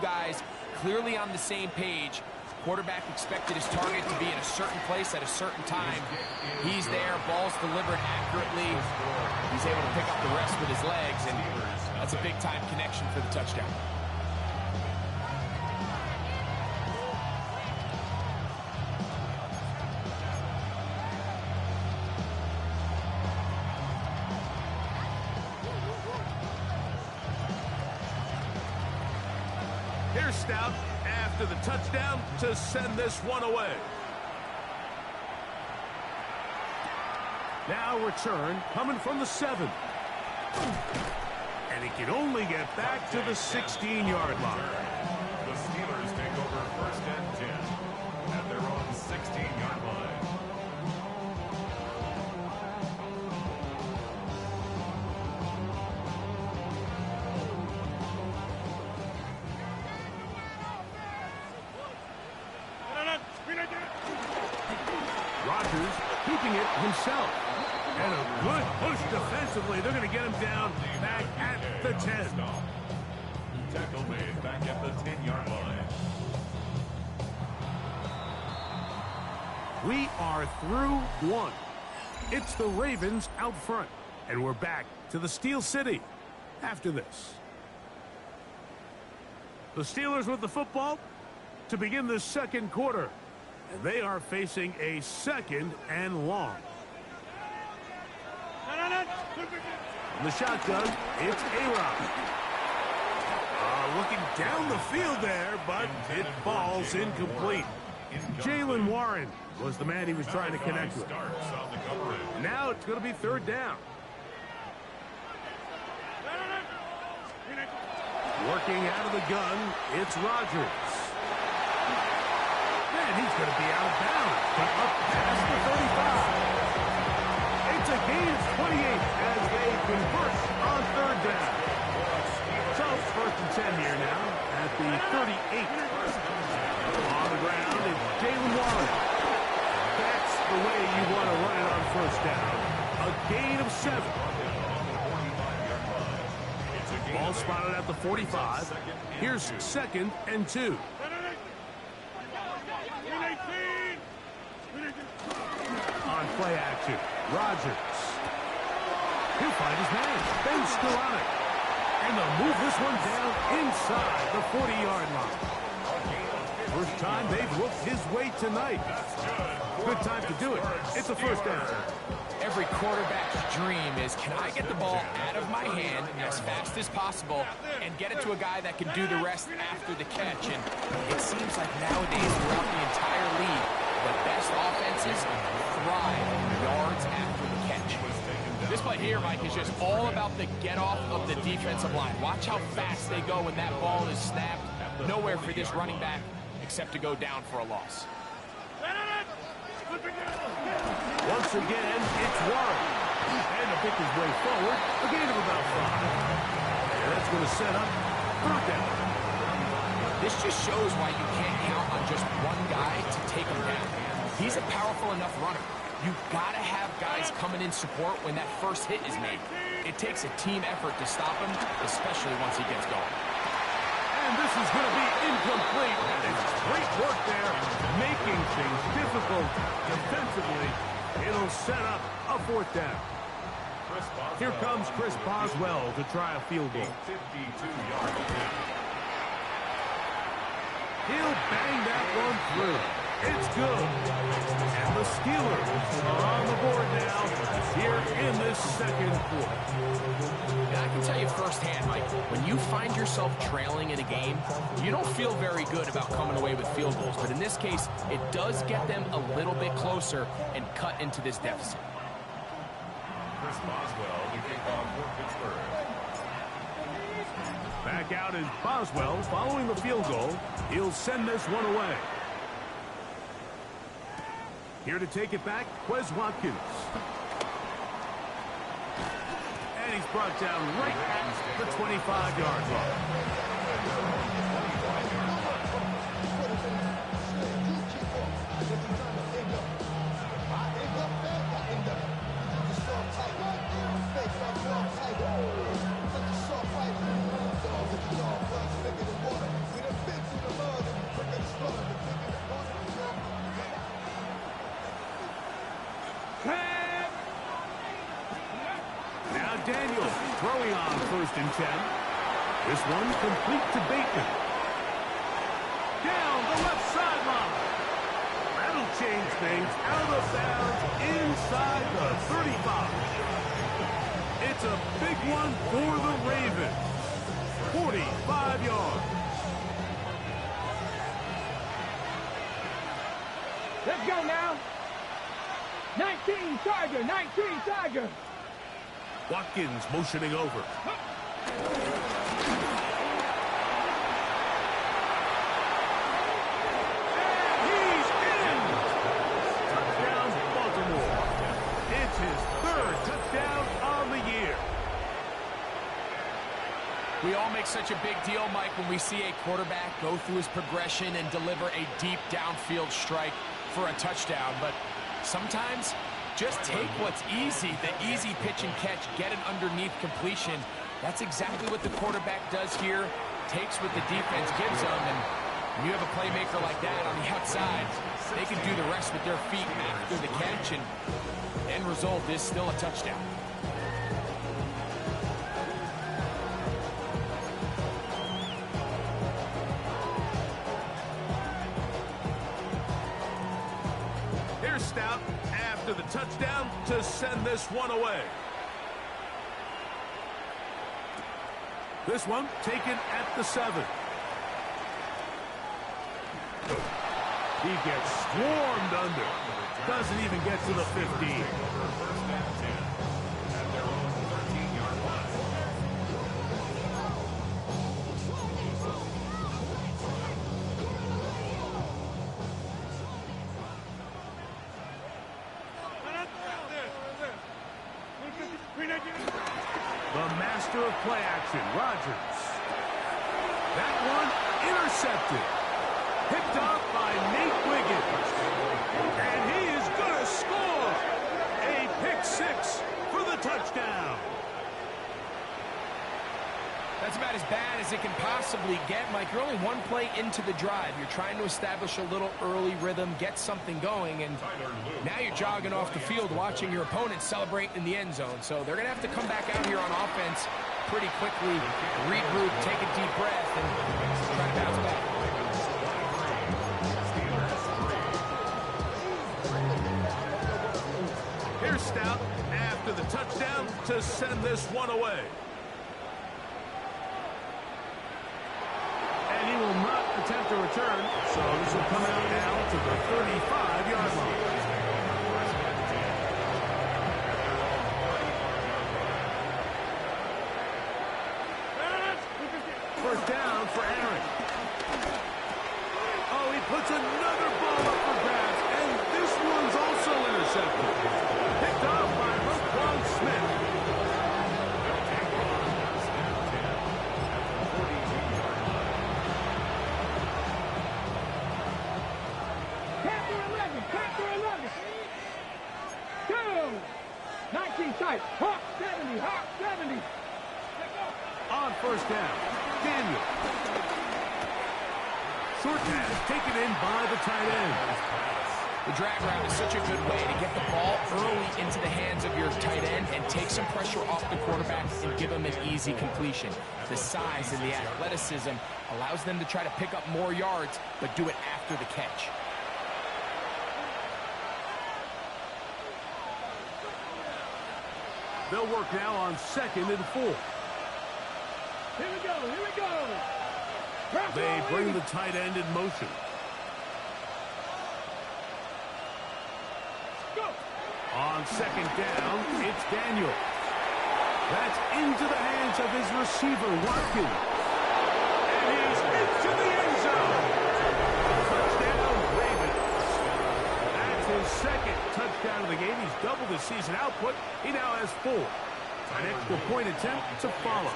Guys clearly on the same page. Quarterback expected his target to be in a certain place at a certain time. He's there, ball's delivered accurately. He's able to pick up the rest with his legs, and that's a big-time connection for the touchdown. Here's Stout after the touchdown to send this one away. Now return coming from the 7. And he can only get back to the 16-yard line. The Steelers take over 1st and 10 at their own 16-yard line. Rodgers keeping it himself. And a good push defensively. They're going to get him down back at the 10. Tackle made back at the 10-yard line. We are through one. It's the Ravens out front. And we're back to the Steel City after this. The Steelers with the football to begin the second quarter. And they are facing a 2nd and long. In the shotgun, it's A-Rod. Looking down the field there, but it falls incomplete. Jaylen Warren was the man he was trying to connect with. Now it's going to be 3rd down. Working out of the gun, it's Rodgers. And he's going to be out of bounds, but up past the 35. It's a gain of 28 as they convert on 3rd down. So 1st and 10 here now at the 38. On the ground, it's Jaylen Warren. That's the way you want to run it on 1st down. A gain of 7. Ball spotted at the 45. Here's 2nd and 2. On play action, Rodgers. He'll find his man. Ben Skowronek. And they'll move this one down inside the 40-yard line. First time they've looked his way tonight. Good time to do it. It's a 1st down. Every quarterback's dream is, can I get the ball out of my hand as fast as possible and get it to a guy that can do the rest after the catch? And it seems like nowadays throughout the entire league, the best offenses thrive yards after the catch. This play here, Mike, is just all about the get-off of the defensive line. Watch how fast they go when that ball is snapped. Nowhere for this running back except to go down for a loss. Once again, it's Warren. And to pick his way forward, a gain of about 5. And that's going to set up 3rd down. This just shows why you can't count on just one guy to take him down. He's a powerful enough runner. You've got to have guys coming in support when that first hit is made. It takes a team effort to stop him, especially once he gets going. And this is going to be incomplete. And it's great work there, making things difficult defensively. It'll set up a 4th down. Here comes Chris Boswell to try a field goal. 52-yard attempt. He'll bang that one through. It's good. And the Steelers are on the board now here in this second quarter. And I can tell you firsthand, Mike, when you find yourself trailing in a game, you don't feel very good about coming away with field goals. But in this case, it does get them a little bit closer and cut into this deficit. Chris Boswell to kick off for Pittsburgh. Back out is Boswell following the field goal. He'll send this one away. Here to take it back, Quez Watkins. And he's brought down right at the 25-yard line. field, throwing on 1st and 10. This one complete to Bateman. Down the left sideline. That'll change things out of bounds inside the 35. It's a big one for the Ravens. 45 yards. Let's go now. 19 Tiger, 19 Tiger. Watkins motioning over. And he's in. Touchdown, Baltimore. It's his 3rd touchdown on the year. We all make such a big deal, Mike, when we see a quarterback go through his progression and deliver a deep downfield strike for a touchdown. But sometimes just take what's easy, the easy pitch and catch, get an underneath completion. That's exactly what the quarterback does here. Takes what the defense gives them, and when you have a playmaker like that on the outside, they can do the rest with their feet after the catch, and end result is still a touchdown. Here's Stout after the touchdown to send this one away. This one taken at the 7. He gets swarmed under. Doesn't even get to the 15. The master of play action, Rodgers. That one intercepted. Picked off by Nate Wiggins. And he is going to score. A pick 6 for the touchdown. That's about as bad as it can possibly get, Mike. You're only one play into the drive. You're trying to establish a little early rhythm, get something going, and now you're jogging off the field watching your opponent celebrate in the end zone. So they're going to have to come back out here on offense pretty quickly, regroup, take a deep breath, and try to bounce back. Here's Stout after the touchdown to send this one away. And he will not attempt a return, so this will come out now to the 35-yard line. First down for Aaron. Oh, he puts another ball up for grabs, and this one's also intercepted. Picked off by Roquan Smith. Panther 11. 2. 19 tight. Hawk 70. Hawk 70. On first down, Daniel. Short pass taken in by the tight end. The drag route is such a good way to get the ball early into the hands of your tight end and take some pressure off the quarterback and give him an easy completion. The size and the athleticism allows them to try to pick up more yards, but do it after the catch. They'll work now on 2nd and 4. Here we go. They bring the tight end in motion. Go. On 2nd down, it's Daniel. That's into the hands of his receiver, Watkins. And he's into the end zone. Touchdown, Ravens. That's his 2nd touchdown of the game. He's doubled his season output. He now has 4. An extra point attempt to follow.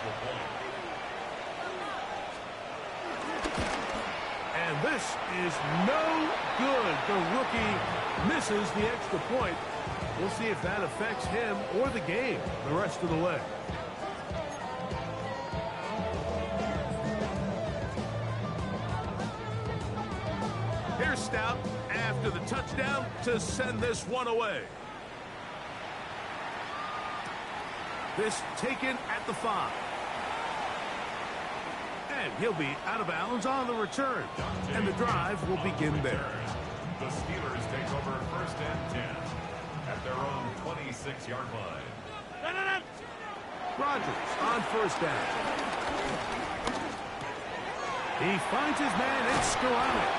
And this is no good. The rookie misses the extra point. We'll see if that affects him or the game the rest of the way. Here's Stout after the touchdown to send this one away. This taken at the 5. And he'll be out of bounds on the return. And the drive will begin there. The Steelers take over first and 10 at their own 26-yard line. Rodgers on first down. He finds his man in Skoranek.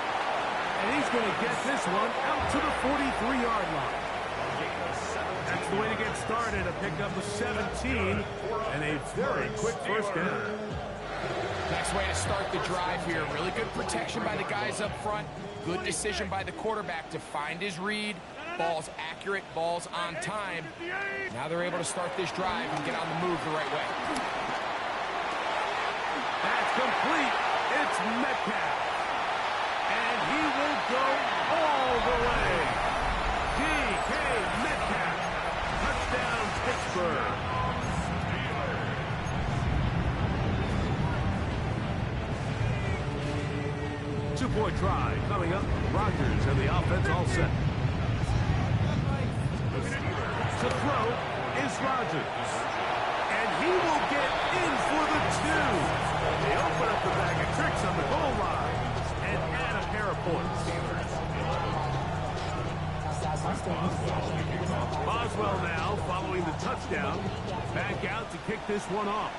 And he's going to get this one out to the 43-yard line. That's the way to get started. A pickup of 17 and a very quick first down. Nice way to start the drive here. Really good protection by the guys up front. Good decision by the quarterback to find his read. Ball's accurate, ball's on time. Now they're able to start this drive and get on the move the right way. That's complete. It's Metcalf. And he will go all the way. DK Metcalf. Touchdown, Pittsburgh. Two-point try coming up. Rodgers and the offense all set. To throw is Rodgers. And he will get in for the 2. They open up the bag of tricks on the goal line and add a pair of points. Boswell now following the touchdown. Back out to kick this one off.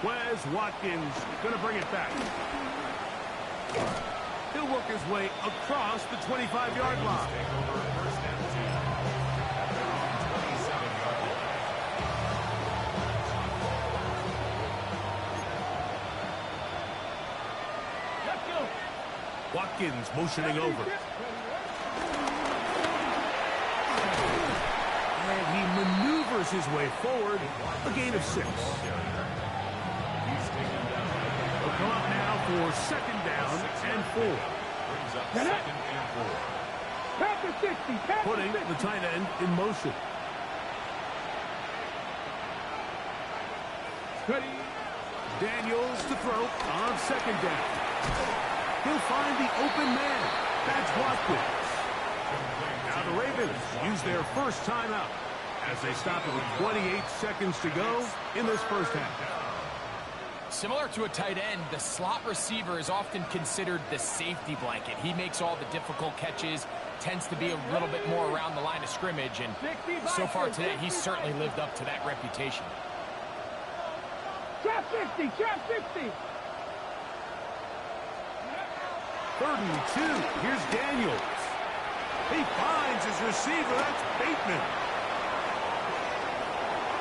Wes Watkins going to bring it back. He'll work his way across the 25-yard line. Watkins motioning over. And he maneuvers his way forward. A gain of 6. They'll come up now for second down and 4. Brings up second and 4. Pass the 60. Pass Putting the 60. the tight end in motion. Ready. Daniels to throw on second down. He'll find the open man. That's Watkins. Now the Ravens use their first timeout as they stop it with 28 seconds to go in this first half. Similar to a tight end, the slot receiver is often considered the safety blanket. He makes all the difficult catches, tends to be a little bit more around the line of scrimmage, and so far today, he's certainly lived up to that reputation. Trap 60. Trap 60. 3rd and 2. Here's Daniels. He finds his receiver. That's Bateman.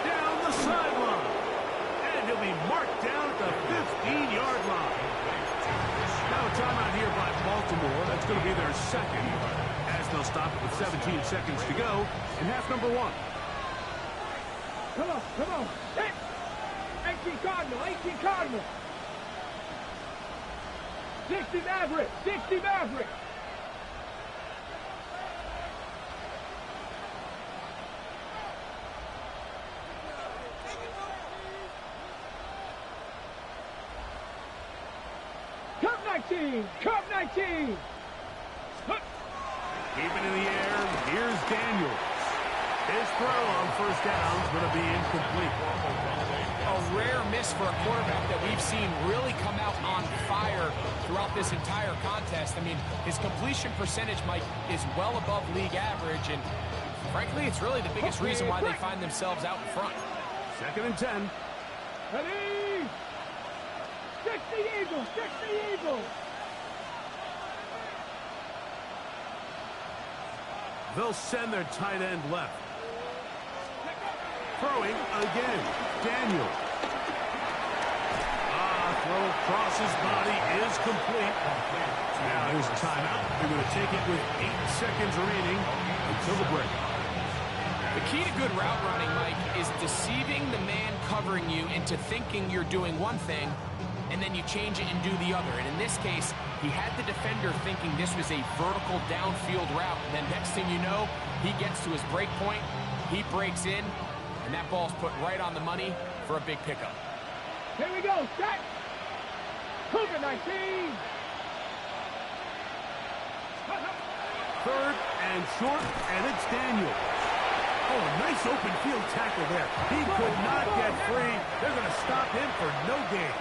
Down the sideline. And he'll be marked down at the 15-yard line. Now a timeout here by Baltimore. That's going to be their second as they'll stop it with 17 seconds to go in half number 1. Come on. Come on. Hey. 18 Cardinal. 18 Cardinal. 60 Maverick. 60 Maverick. Cup 19. Cup 19. Keep it in the air. Here's Daniels. His throw on first down is going to be incomplete. A rare miss for a quarterback that we've seen really come out on fire throughout this entire contest. I mean, his completion percentage, Mike, is well above league average, and frankly, it's really the biggest reason why they find themselves out in front. 2nd and 10. Ready. 60 Eagles. 60 Eagles. They'll send their tight end left. Throwing again. Daniel. Throw across his body is complete. Now here's a timeout. They're going to take it with 8 seconds remaining until the break. The key to good route running, Mike, is deceiving the man covering you into thinking you're doing one thing, and then you change it and do the other. And in this case, he had the defender thinking this was a vertical downfield route. And then next thing you know, he gets to his break point, he breaks in, and that ball's put right on the money for a big pickup. Here we go. Set. Cougar 19. 3rd and short, and it's Daniel. Oh, a nice open field tackle there. He could not get free. They're going to stop him for no gain.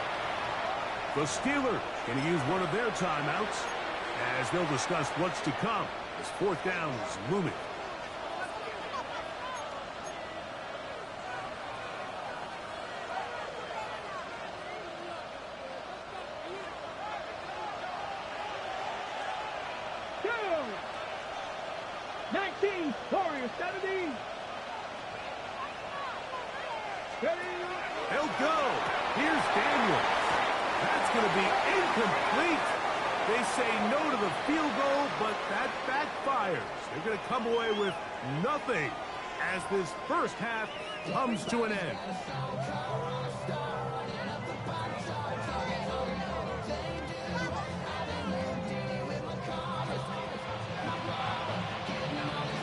The Steelers going to use one of their timeouts as they'll discuss what's to come as fourth down is looming. Warriors 70. They'll go. Here's Daniels. That's going to be incomplete. They say no to the field goal, but that backfires. They're going to come away with nothing as this first half comes to an end.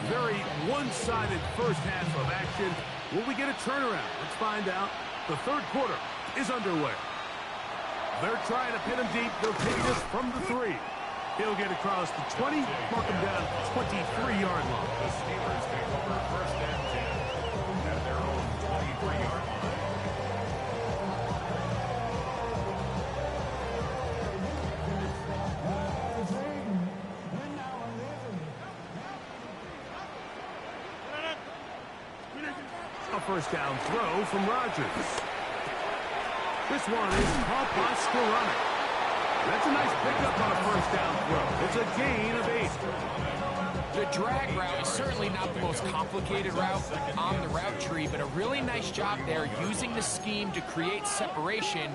Very one-sided first half of action. Will we get a turnaround? Let's find out. The third quarter is underway. They're trying to pin him deep. They'll take this from the 3. He'll get across the 20, mark him down 23-yard line. The Steelers take over first and 10 at their own 23-yard line. A first down throw from Rodgers. This one is caught by Skoranek. That's a nice pickup on a first down throw. It's a gain of 8. The drag route is certainly not the most complicated route on the route tree, but a really nice job there using the scheme to create separation.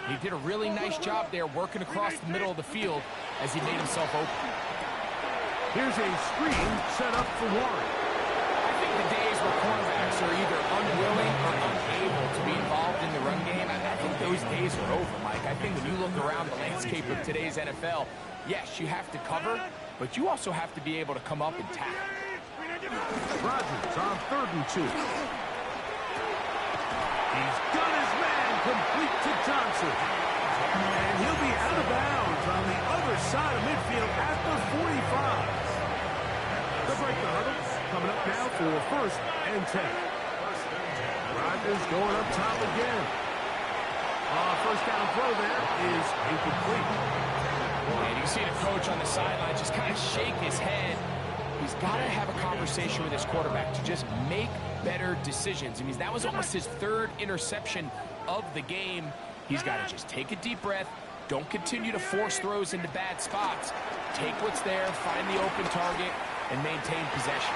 He did a really nice job there working across the middle of the field as he made himself open. Here's a screen set up for Warren. I think the days where cornerbacks are either unwilling or unable to be involved in the run game, I think those days are over, Mike. I think when you look around the landscape of today's NFL, yes, you have to cover, but you also have to be able to come up and tackle. Rodgers on 3rd and 2. He's got his man complete to Johnson. And he'll be out of bounds on the other side of midfield at the 45. They'll break the huddle. Coming up now for first and 10. Rodgers going up top again. First down throw there is incomplete. And you see the coach on the sideline just kind of shake his head. He's got to have a conversation with his quarterback to just make better decisions. I mean, that was almost his 3rd interception of the game. He's got to just take a deep breath. Don't continue to force throws into bad spots. Take what's there, find the open target, and maintain possession.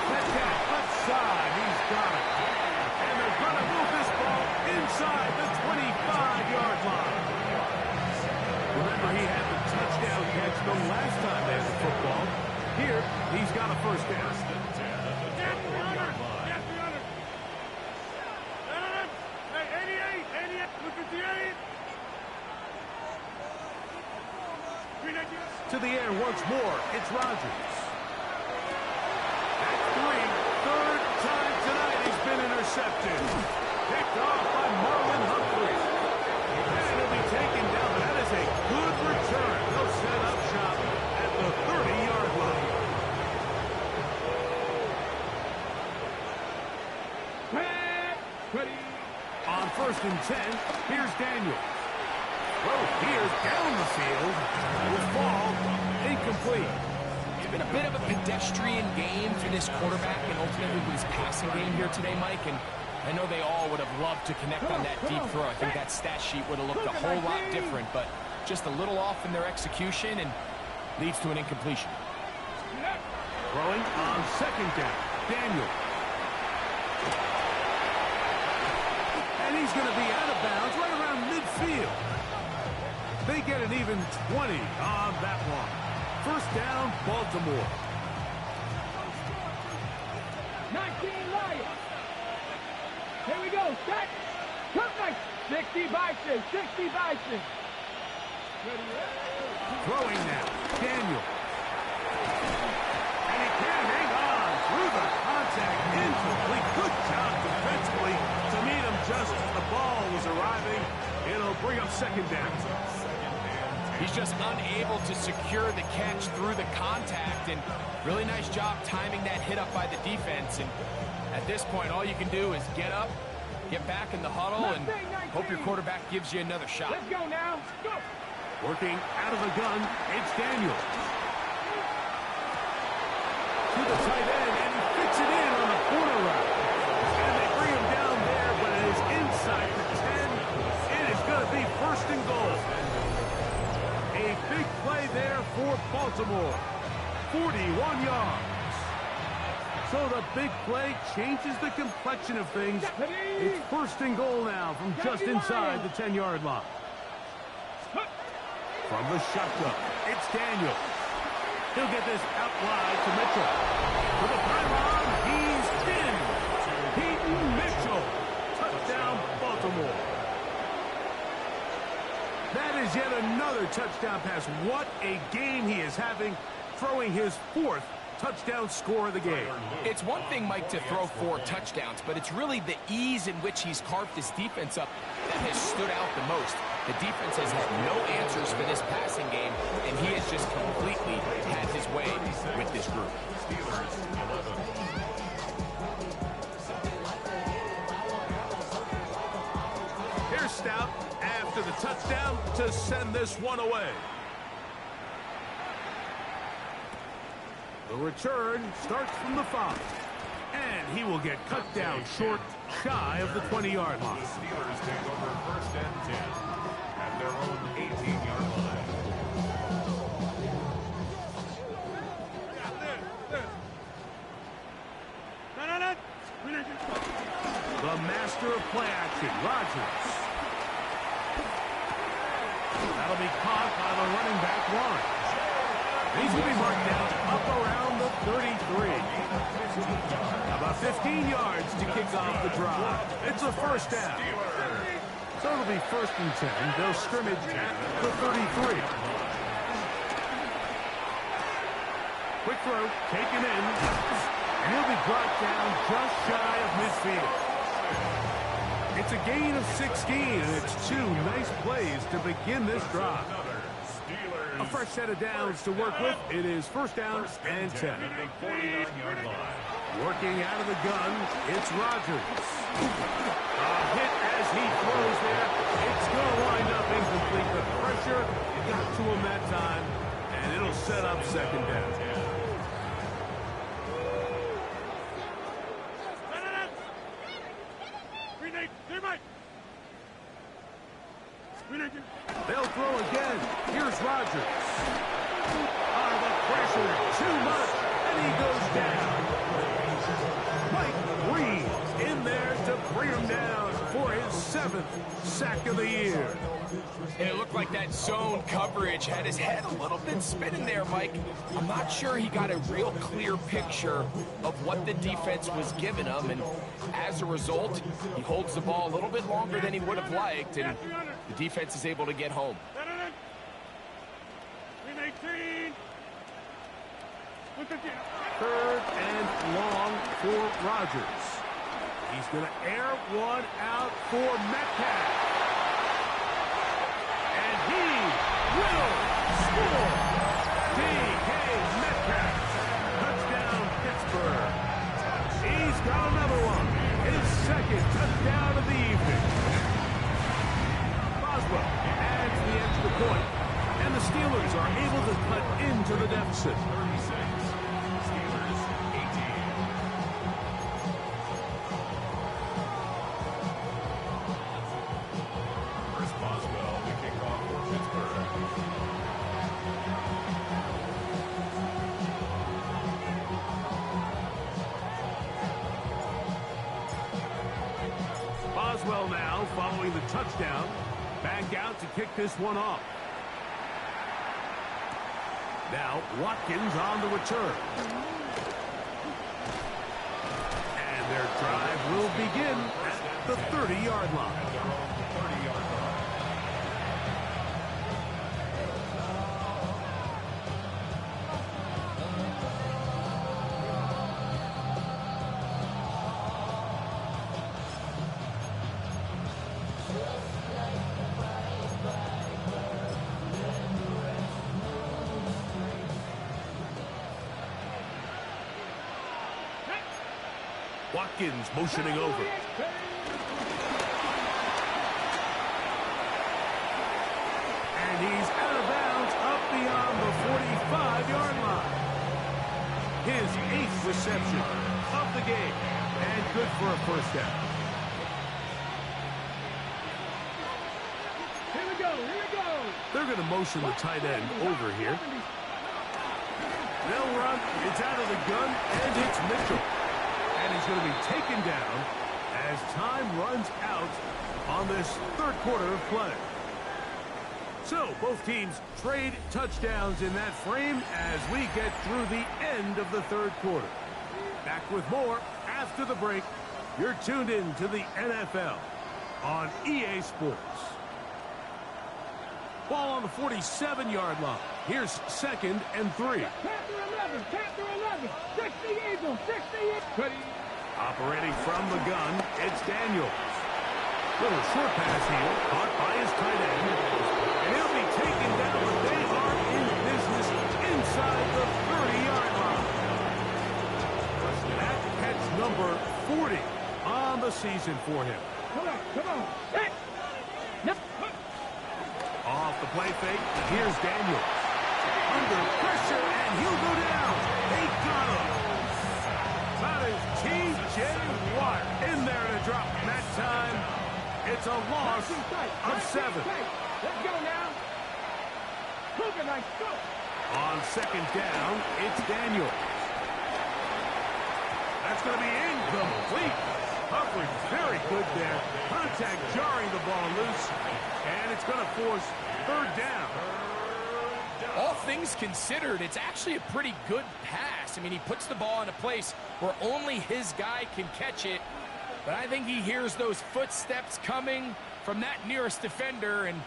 Metcalf left side, he's got it. And they're going to move this ball inside the 25-yard line. Remember, he had the touchdown catch the last time they had the football. Here, he's got a first down. To the air once more, it's Rodgers. At 3, 3rd time tonight he's been intercepted. Picked off by Marlon Humphrey. And he'll be taken down, but that is a good return. They'll set up shop at the 30-yard line. Ready. On first and 10, here's Daniels. Well, here's down the field. Will fall incomplete. It's been a bit of a pedestrian game for this quarterback and ultimately his passing game here today, Mike. And I know they all would have loved to connect on that deep throw. I think that stat sheet would have looked a whole lot different, but just a little off in their execution and leads to an incompletion. Throwing on second down, Daniel. And he's going to be out of bounds right around midfield. They get an even 20 on that one. First down, Baltimore. 19 Lions. Here we go. Set. Come back. 60 Bison. 60 Bison. Throwing now, Daniel. And he can't hang on through the contact. Incomplete. Good job defensively to meet him just as the ball was arriving. It'll bring up second down. He's just unable to secure the catch through the contact, and really nice job timing that hit up by the defense. And at this point, all you can do is get up, get back in the huddle, and hope your quarterback gives you another shot. Let's go now. Go. Working out of the gun, it's Daniels. To the tight end, and he fits it in on the corner route. And they bring him down there, but it is inside the 10. It is going to be first and goal. A big play there for Baltimore. 41 yards. So the big play changes the complexion of things. It's first and goal now from just inside the 10-yard line. From the shotgun, it's Daniels. He'll get this out wide to Mitchell. To the pylon, he's in. Peyton Mitchell. Touchdown, Baltimore. That is yet another touchdown pass. What a game he is having, throwing his 4th touchdown score of the game. It's one thing, Mike, to throw 4 touchdowns, but it's really the ease in which he's carved this defense up that has stood out the most. The defense has had no answers for this passing game, and he has just completely had his way with this group. Here's Stout after the touchdown to send this one away. The return starts from the 5. And he will get cut down short, shy of the 20-yard line. The Steelers take over first and 10 at their own 18-yard line. The master of play action, Rodgers. That'll be caught by the running back Lawrence. He's going to be marked down up around the 33. About 15 yards to kick off the drive. It's a first down. So it'll be first and 10. They'll scrimmage at the 33. Quick throw, taken in. And he'll be brought down just shy of midfield. It's a gain of 16, and it's 2 nice plays to begin this drive. A fresh set of downs to work with. It is first down and 10. Working out of the gun, it's Rodgers. A hit as he throws there. It's going to wind up incomplete. The pressure got to him that time, and it'll set up second down. They'll throw again. Here's Rodgers. The pressure, too much, and he goes down. Mike Reed in there to bring him down for his 7th sack of the year. It looked like that zone coverage had his head a little bit spinning there, Mike. I'm not sure he got a real clear picture of what the defense was giving him, and as a result, he holds the ball a little bit longer than he would have liked, and the defense is able to get home. Third and long for Rodgers. He's going to air one out for Metcalf. And he will score. D.K. Metcalf. Touchdown, Pittsburgh. He's got another one. His 2nd touchdown of the evening. Boswell adds the extra point, and the Steelers are able to cut into the deficit. 36. Steelers 18. Chris Boswell to kick off for Pittsburgh. Boswell now following the touchdown. Back out to kick this one off. Now Watkins on the return. And their drive will begin at the 30-yard line. Watkins motioning over. And he's out of bounds up beyond the 45-yard line. His 8th reception of the game. And good for a first down. Here we go, here we go. They're going to motion the tight end over here. They'll run. It's out of the gun, and it's Mitchell. And he's going to be taken down as time runs out on this third quarter of play. So, both teams trade touchdowns in that frame as we get through the end of the third quarter. Back with more after the break. You're tuned in to the NFL on EA Sports. Ball on the 47-yard line. Here's 2nd and 3. Panther 11, Panther 11, 60 Eagles, 60 Operating from the gun, it's Daniels. Little short pass here, caught by his tight end. And he'll be taken down, but they are in business inside the 30-yard line. That catch number 40 on the season for him. Come on, come on. Hey. Yep. Off the play fake, here's Daniels. Under pressure, and he'll go down. They got him. That is T.J. Watt in there to drop. And that time, it's a loss of 7. Let's go now. Move it like go. On 2nd down, it's Daniels. That's going to be incomplete. Coverage very good there. Contact jarring the ball loose. And it's going to force 3rd down. All things considered, it's actually a pretty good pass. I mean, he puts the ball in a place where only his guy can catch it. But I think he hears those footsteps coming from that nearest defender, and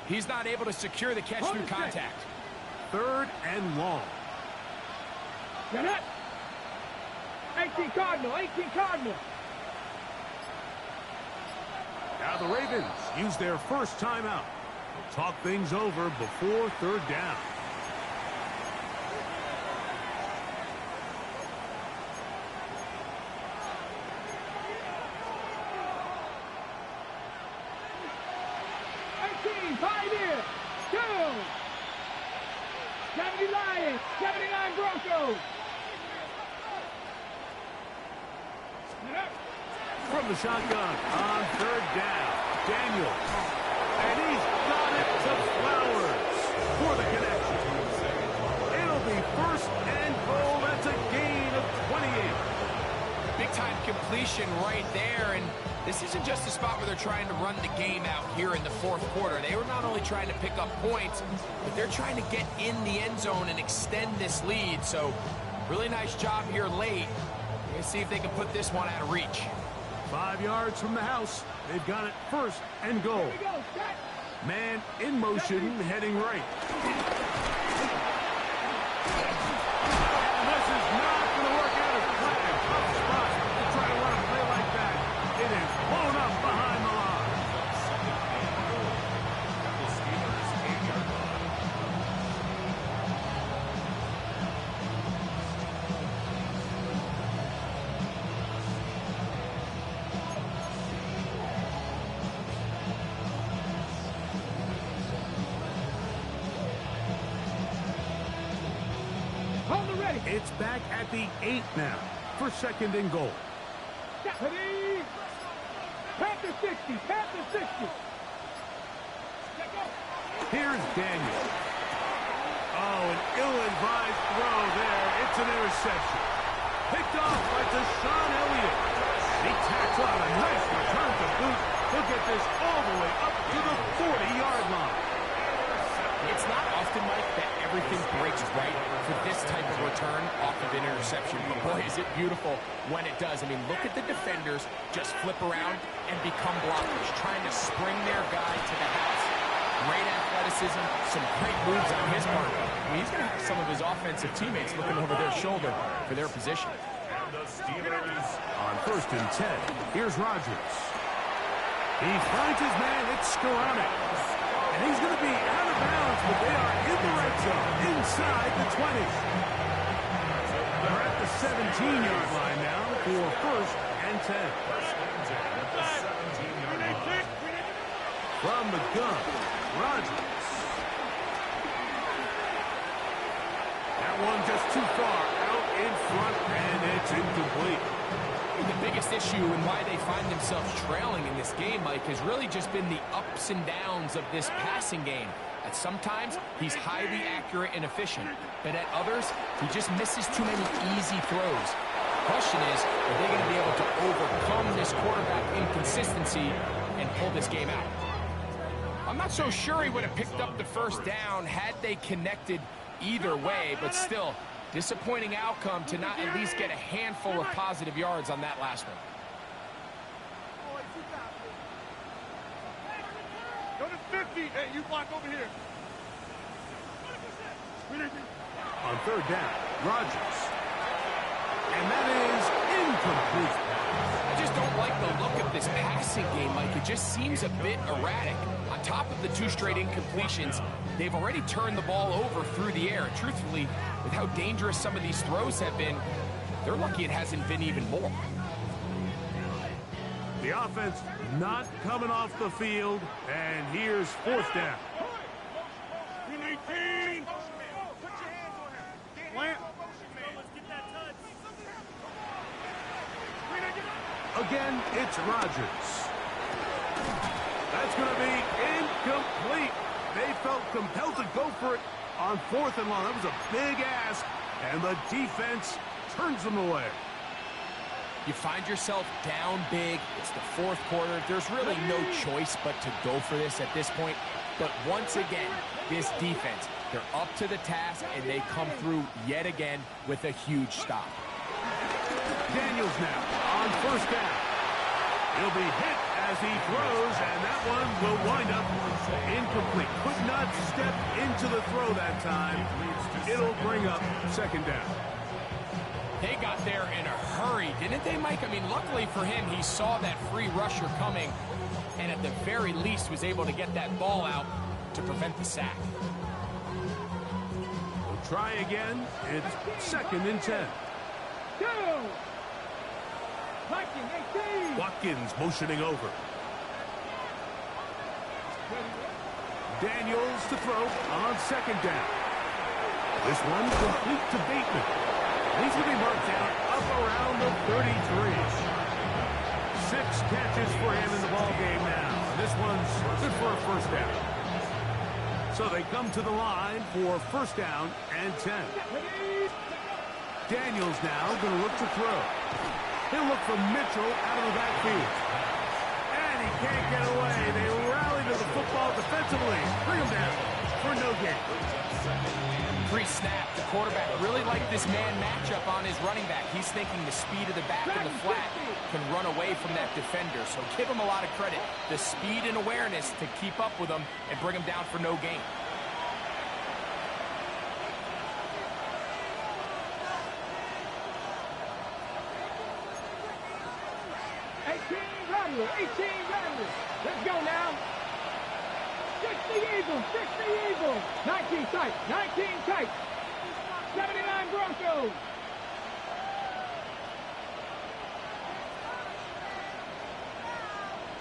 he's not able to secure the catch through contact. 3rd and long. Get it. 18 Cardinal, 18 Cardinal. Now the Ravens use their first timeout. They'll talk things over before 3rd down. Pioneer, 2. 70 Lions, 79 Broncos. From the shotgun on 3rd down, Daniels. And he's got it to Flowers for the connection. It'll be 1st and goal. That's a gain of 28. Big-time completion right there, and this isn't just a spot where they're trying to run the game out here in the 4th quarter. They were not only trying to pick up points, but they're trying to get in the end zone and extend this lead. So, really nice job here late. Let's see if they can put this one out of reach. 5 yards from the house. They've got it 1st and goal. Man in motion, heading right. And this is not going to work out as planned. Tough spot to try to run a play like that. It is blown up behind the line. The Steelers' 8-yard line. It's back at the 8 now for 2nd and goal. Panther 60, Panther 60. Here's Daniel. Oh, an ill-advised throw there. It's an interception. Picked off by Deshaun Elliott. He tacks on a nice return to boot. He'll get this all the way up to the 40-yard line. It's not often, Mike, that everything breaks right for this type of return off of an interception. But boy, is it beautiful when it does. I mean, look at the defenders just flip around and become blockers, trying to spring their guy to the house. Great athleticism, some great moves on his part. I mean, he's going to have some of his offensive teammates looking over their shoulder for their position. And the Steelers On 1st and 10, here's Rodgers. He finds his man, it's Skoranek. And he's going to be out of bounds, but they are in the red zone, inside the 20. They're at the 17-yard line now for first and 10. First and 10 at the 17-yard line. From the gun, Rodgers. That one just too far out in front, and it's incomplete. The biggest issue and why they find themselves trailing in this game, Mike, has really just been the ups and downs of this passing game. At sometimes, he's highly accurate and efficient, but at others, he just misses too many easy throws. The question is, are they going to be able to overcome this quarterback inconsistency and pull this game out? I'm not so sure he would have picked up the first down had they connected either way, but still, disappointing outcome to not at least get a handful of positive yards on that last one. Go to 50. Hey, you block over here. On third down, Rodgers. And that is incomplete. I just don't like the look of this passing game, Mike. It just seems a bit erratic. On top of the 2 straight incompletions, they've already turned the ball over through the air. Truthfully, with how dangerous some of these throws have been, they're lucky it hasn't been even more. The offense not coming off the field, and here's fourth down. 18. Plant. Again, it's Rodgers. That's going to be incomplete. They felt compelled to go for it on fourth and long. That was a big ask, and the defense turns them away. You find yourself down big. It's the fourth quarter. There's really no choice but to go for this at this point. But once again, this defense, they're up to the task, and they come through yet again with a huge stop. Daniels now on first down. He'll be hit as he throws, and that one will wind up incomplete. Could not step into the throw that time. It'll bring up second down. They got there in a hurry, didn't they, Mike? I mean, luckily for him, he saw that free rusher coming, and at the very least was able to get that ball out to prevent the sack. We'll try again. It's second and 10. Watkins motioning over. Daniels to throw on second down. This one complete to Bateman. He's going to be marked down up around the 33. 6 catches for him in the ball game now. This one's good for a first down. So they come to the line for first down and 10. Daniels now going to look to throw. He'll look for Mitchell out of the backfield. And he can't get away. They rally to the football defensively. Bring him down for no gain. Pre-snap, the quarterback really liked this man matchup on his running back. He's thinking the speed of the back in the flat can run away from that defender. So give him a lot of credit. The speed and awareness to keep up with him and bring him down for no gain. Let's go now. 60 Eagles, 60 Eagles. 19 tight, 19 tight. 79 Broncos.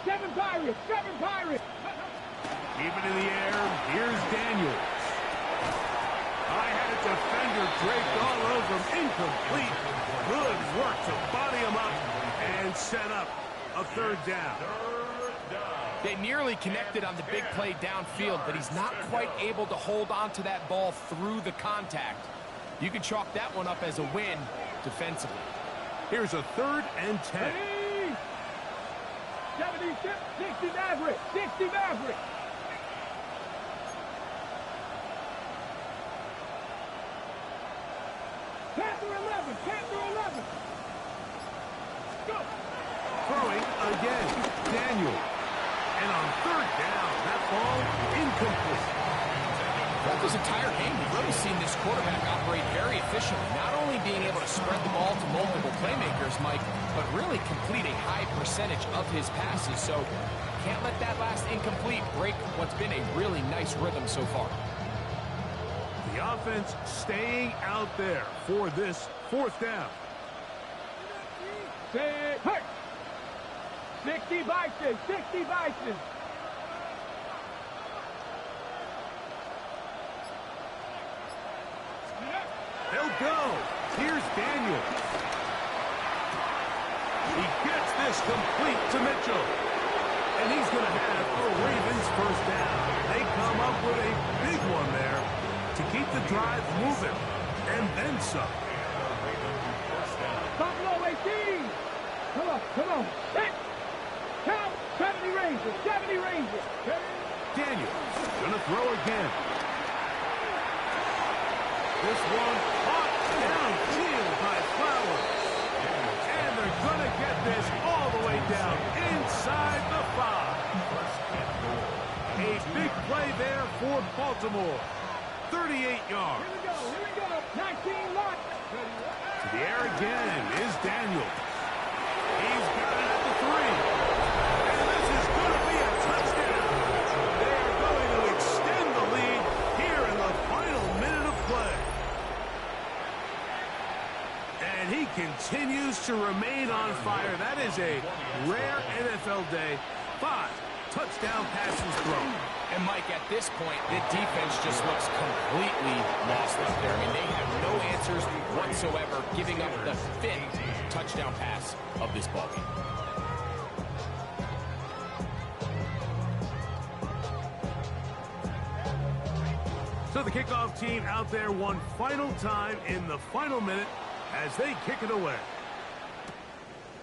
Seven Pirates. Keep it in the air. Here's Daniels. I had a defender draped all over him. Incomplete. Good work to body him up and set up a third down. They nearly connected on the big play downfield, but he's not quite able to hold on to that ball through the contact. You can chalk that one up as a win defensively. Here's a third and 10. 60 Maverick. 60 Maverick. Panther 11. Go. Throwing again. Daniel. And on third down, that ball incomplete. Throughout this entire game, we've really seen this quarterback operate very efficiently, not only being able to spread the ball to multiple playmakers, Mike, but really complete a high percentage of his passes. So can't let that last incomplete break what's been a really nice rhythm so far. The offense staying out there for this 4th down. Say, hurt. 60 vices, 60 vices. They'll go. Here's Daniels. He gets this complete to Mitchell. And he's going to have a Ravens 1st down. They come up with a big one there to keep the drive moving. And then some. Buffalo 18. Come on, come on. Hit. Count. 70 Rangers, 70 Rangers. Daniels going to throw again. This one caught downfield by Flowers. And they're going to get this all the way down inside the 5. A big play there for Baltimore. 38 yards. Here we go. 19 lots. To the air again is Daniels. He's got it at the 3. And this is going to be a touchdown. They are going to extend the lead here in the final minute of play. And he continues to remain on fire. That is a rare NFL day. 5 touchdown passes thrown. And Mike, at this point, the defense just looks completely lost up there. I mean, they have no answers whatsoever, giving up the 5th touchdown pass of this ballgame. So the kickoff team out there one final time in the final minute as they kick it away.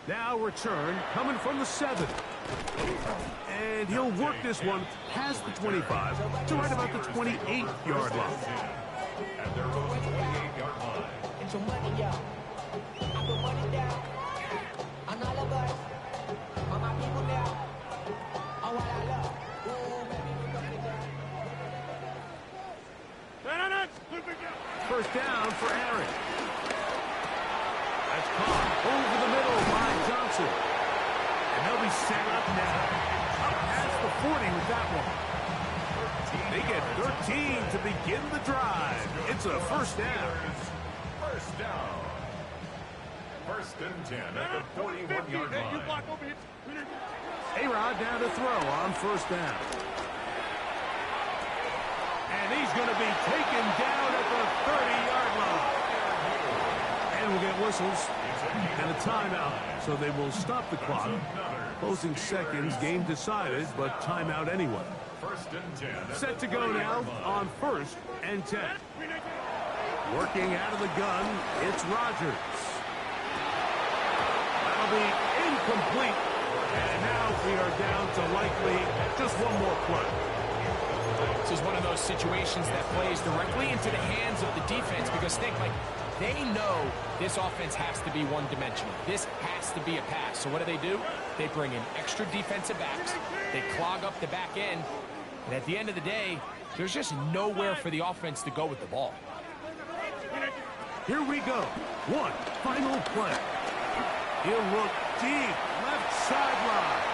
Now return coming from the 7. And he'll work this one past the 25 to right about the 28-yard line. At their own 28-yard line. Get your money up. I put money down. I'm all of us. All my people now. All what I love. Ooh, baby, we put it down. 1st down for Aaron. That's caught over the middle by Johnson. And they'll be set up now. Up past the 40 with that one. They get 13 to begin the drive. It's a 1st down. 1st down. 1st and 10 at the 41-yard Hey, you line. block over here. A-Rod down to throw on 1st down. And he's going to be taken down at the 30-yard line. And we'll get whistles and a timeout. So they will stop the clock. Closing seconds, game decided, but timeout anyway. 1st and 10. Set to go now on 1st and 10. Working out of the gun, it's Rodgers. That'll be incomplete. And now we are down to likely just one more play. This is one of those situations that plays directly into the hands of the defense because think, like, they know this offense has to be one-dimensional. This has to be a pass. So what do? They bring in extra defensive backs. They clog up the back end. And at the end of the day, there's just nowhere for the offense to go with the ball. Here we go. One final play. He'll look deep left sideline.